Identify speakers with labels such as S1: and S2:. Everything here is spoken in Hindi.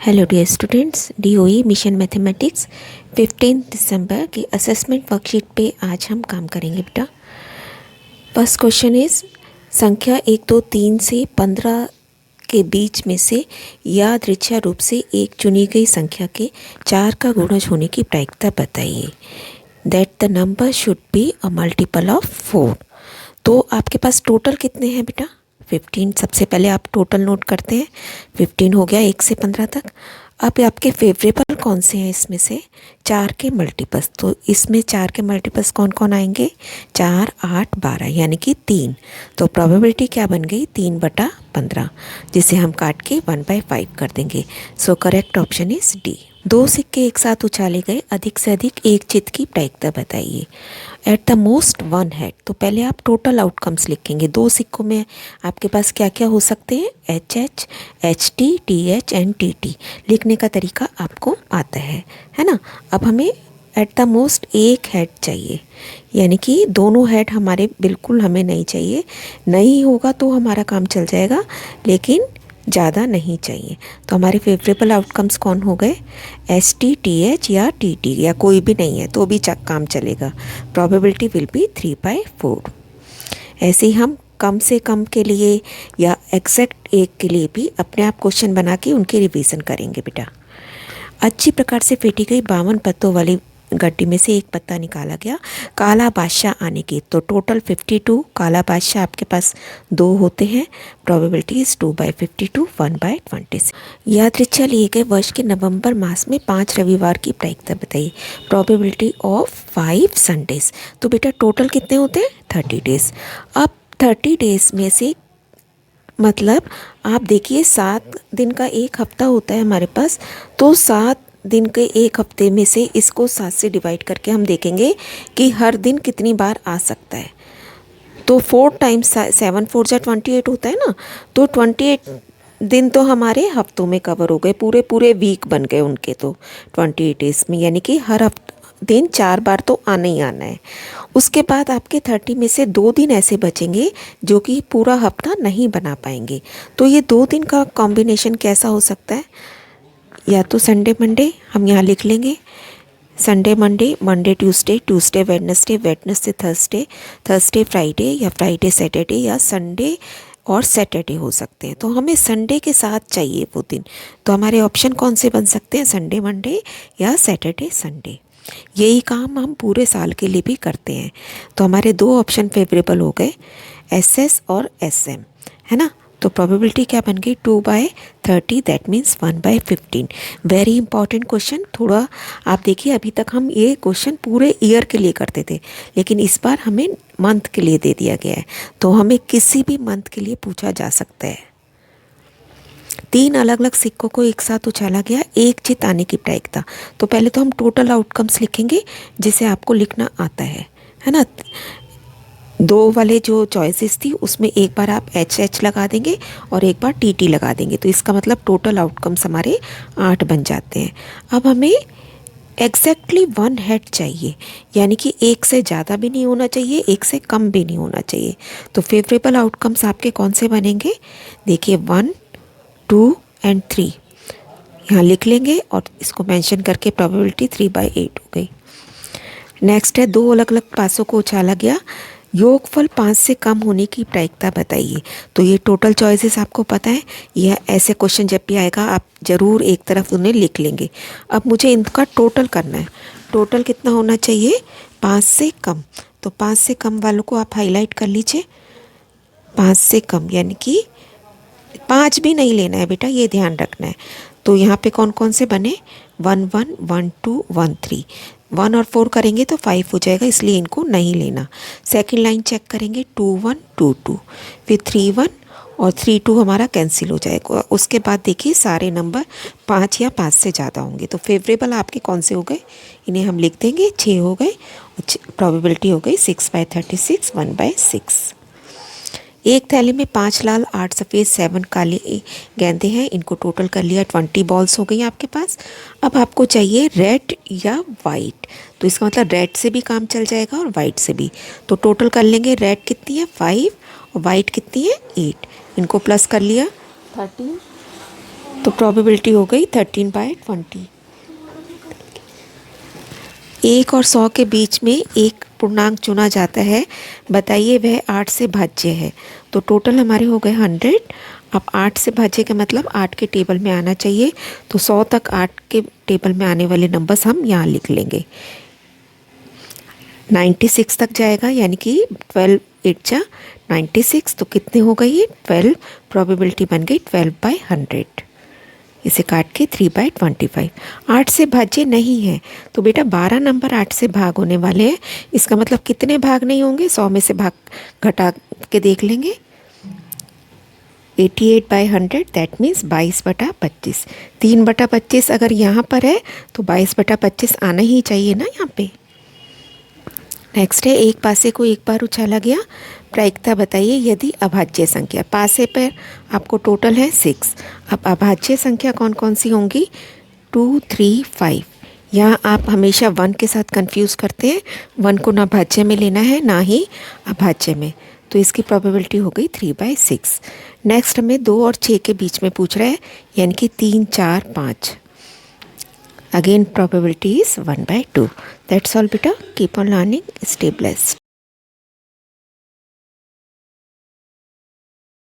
S1: Hello dear students, DOE mission mathematics 15 दिसंबर के असेसमेंट वर्कशीट पे आज हम काम करेंगे बेटा। फर्स्ट क्वेश्चन इज संख्या 1 2 3 से 15 के बीच में से यादृच्छा रूप से एक चुनी गई संख्या के 4 का गुणज होने की प्रायिकता बताइए। That the number should be a multiple of 4। तो आपके पास टोटल कितने हैं बेटा? 15। सबसे पहले आप टोटल नोट करते हैं। 15 हो गया 1 से 15 तक। अब आपके फेवरेबल कौन से हैं इसमें से? 4 के मल्टीपल्स। तो इसमें 4 के मल्टीपल्स कौन कौन आएंगे? 4 8 12 यानी कि 3। तो प्रोबेबिलिटी क्या बन गई? 3/15, जिसे हम काट के 1/5 कर देंगे। So correct option is D. दो सिक्के एक साथ उछाले गए, अधिक से अधिक एक चित की प्रायिकता बताइए। At the most one head. तो पहले आप टोटल आउटकम्स लिखेंगे। दो सिक्कों में आपके पास क्या क्या हो सकते हैं? HH, HT, TH and TT। लिखने का तरीका आपको आता है ना। अब हमें एट द मोस्ट एक हेड चाहिए, यानी कि दोनों हेड हमारे बिल्कुल हमें नहीं चाहिए। नहीं होगा तो हमारा काम चल जाएगा, लेकिन ज़्यादा नहीं चाहिए। तो हमारे फेवरेबल आउटकम्स कौन हो गए? ST, TH या TT, या कोई भी नहीं है तो भी काम चलेगा। Probability will be 3/4। ऐसे ही हम कम से कम के लिए या एग्जैक्ट एक के लिए भी अपने आप क्वेश्चन बना के उनकी रिवीजन करेंगे बेटा। अच्छी प्रकार से फेंटी गई 52 पत्तों वाली गड्डी में से एक पत्ता निकाला गया काला बादशाह आने की। तो टोटल 52 काला बादशाह आपके पास 2 होते हैं। Probability is 2/52, 1/26। यादृच्छा लिए गए वर्ष के नवंबर मास में 5 रविवार की प्रायिकता बताइए। Probability of 5 Sundays. तो बेटा टोटल कितने होते हैं? 30 डेज। अब 30 डेज में से मतलब आप देखिए 7 दिन का एक हफ्ता होता है हमारे पास। तो 7 दिन के एक हफ्ते में से इसको 7 से डिवाइड करके हम देखेंगे कि हर दिन कितनी बार आ सकता है। तो 4 टाइम्स 7 4 जा 28 होता है ना। तो 28 दिन तो हमारे हफ्तों में कवर हो गए, पूरे पूरे वीक बन गए उनके। तो 28 डेज में यानी कि हर दिन 4 बार तो आना ही आना है। उसके बाद आपके 30 में से 2 दिन ऐसे बचेंगे जो कि पूरा हफ्ता नहीं बना पाएंगे। तो ये 2 दिन का कॉम्बिनेशन कैसा हो सकता है? या तो संडे मंडे हम यहाँ लिख लेंगे, Sunday Monday, Monday Tuesday, Tuesday Wednesday, Wednesday Thursday, Thursday Friday, या फ्राइडे सैटरडे, या संडे और सैटरडे हो सकते हैं। तो हमें संडे के साथ चाहिए वो दिन। तो हमारे ऑप्शन कौन से बन सकते हैं? संडे मंडे या सैटरडे संडे। यही काम हम पूरे साल के लिए भी करते हैं। तो हमारे 2 ऑप्शन फेवरेबल हो गए, SS और SM, है ना। तो प्रोबेबिलिटी क्या बन गई? 2/30, that means 1/15। Very important question. थोड़ा आप देखिए, अभी तक हम ये क्वेश्चन पूरे ईयर के लिए करते थे, लेकिन इस बार हमें मंथ के लिए दे दिया गया है। तो हमें किसी भी मंथ के लिए पूछा जा सकता है। 3 अलग अलग सिक्कों को एक साथ उछाला गया, एक चित आने की प्रायिकता। तो पहले तो हम टोटल आउटकम्स लिखेंगे, जिसे आपको लिखना आता है ना। 2 वाले जो चॉइसेस थी उसमें एक बार आप HH लगा देंगे और एक बार TT लगा देंगे। तो इसका मतलब टोटल आउटकम्स हमारे 8 बन जाते हैं। अब हमें एग्जैक्टली 1 हेड चाहिए, यानी कि एक से ज़्यादा भी नहीं होना चाहिए, एक से कम भी नहीं होना चाहिए। तो फेवरेबल आउटकम्स आपके कौन से बनेंगे? देखिए 1 2 एंड 3 यहाँ लिख लेंगे और इसको मेंशन करके प्रोबेबिलिटी 3/8 हो गई। नेक्स्ट है 2 अलग अलग पासों को उछाला गया, योगफल 5 से कम होने की प्रायिकता बताइए। तो ये टोटल चॉइसेस आपको पता है। यह ऐसे क्वेश्चन जब भी आएगा आप ज़रूर एक तरफ उन्हें लिख लेंगे। अब मुझे इनका टोटल करना है। टोटल कितना होना चाहिए? 5 से कम। तो 5 से कम वालों को आप हाईलाइट कर लीजिए। 5 से कम यानी कि 5 भी नहीं लेना है बेटा, ये ध्यान रखना है। तो यहाँ पे कौन कौन से बने? 1 1 1 2 1 3। 1 और 4 करेंगे तो 5 हो जाएगा, इसलिए इनको नहीं लेना। सेकंड लाइन चेक करेंगे 2 1 2 2, फिर 3 1 और 3 2 हमारा कैंसिल हो जाएगा। उसके बाद देखिए सारे नंबर 5 या 5 से ज़्यादा होंगे। तो फेवरेबल आपके कौन से हो गए? इन्हें हम लिख देंगे। 6 हो गए। प्रोबेबिलिटी हो गई 6/36, 1/6। एक थैली में 5 लाल 8 सफ़ेद 7 काले गेंदे हैं। इनको टोटल कर लिया, 20 बॉल्स हो गई आपके पास। अब आपको चाहिए रेड या वाइट। तो इसका मतलब रेड से भी काम चल जाएगा और वाइट से भी। तो टोटल कर लेंगे। रेड कितनी है? 5 और वाइट कितनी है? 8। इनको प्लस कर लिया 13 तो प्रोबेबिलिटी हो गई 13/20। 1 और 100 के बीच में एक पूर्णांक चुना जाता है, बताइए वह 8 से भाज्य है। तो टोटल हमारे हो गए 100। अब 8 से भाज्य का मतलब 8 के टेबल में आना चाहिए, तो 100 तक 8 के टेबल में आने वाले नंबर्स हम यहाँ लिख लेंगे। 96 तक जाएगा, यानी कि 12 8 जा 96, तो कितने हो गई ये 12। प्रोबेबिलिटी बन गई 12/100। इसे काट के 3/25। 8 से भाज्य नहीं है, तो बेटा 12 नंबर 8 से भाग होने वाले हैं। इसका मतलब कितने भाग नहीं होंगे, 100 में से भाग घटा के देख लेंगे। 88/100 दैट मीन्स 22/25। 3/25 अगर यहाँ पर है तो 22/25 आना ही चाहिए ना यहाँ पे। नेक्स्ट है, एक पासे को एक बार उछाला गया, प्रायिकता बताइए यदि अभाज्य संख्या। पासे पर आपको टोटल है 6। अब अभाज्य संख्या कौन कौन सी होंगी, 2 3 5। यहाँ आप हमेशा 1 के साथ कंफ्यूज करते हैं, 1 को ना भाज्य में लेना है ना ही अभाज्य में, तो इसकी प्रोबेबिलिटी हो गई 3/6। नेक्स्ट हमें 2 और 6 के बीच में पूछ रहा है, यानी कि 3 4 5। Again probability is 1/2. That's all beta. Keep on learning. Stay blessed.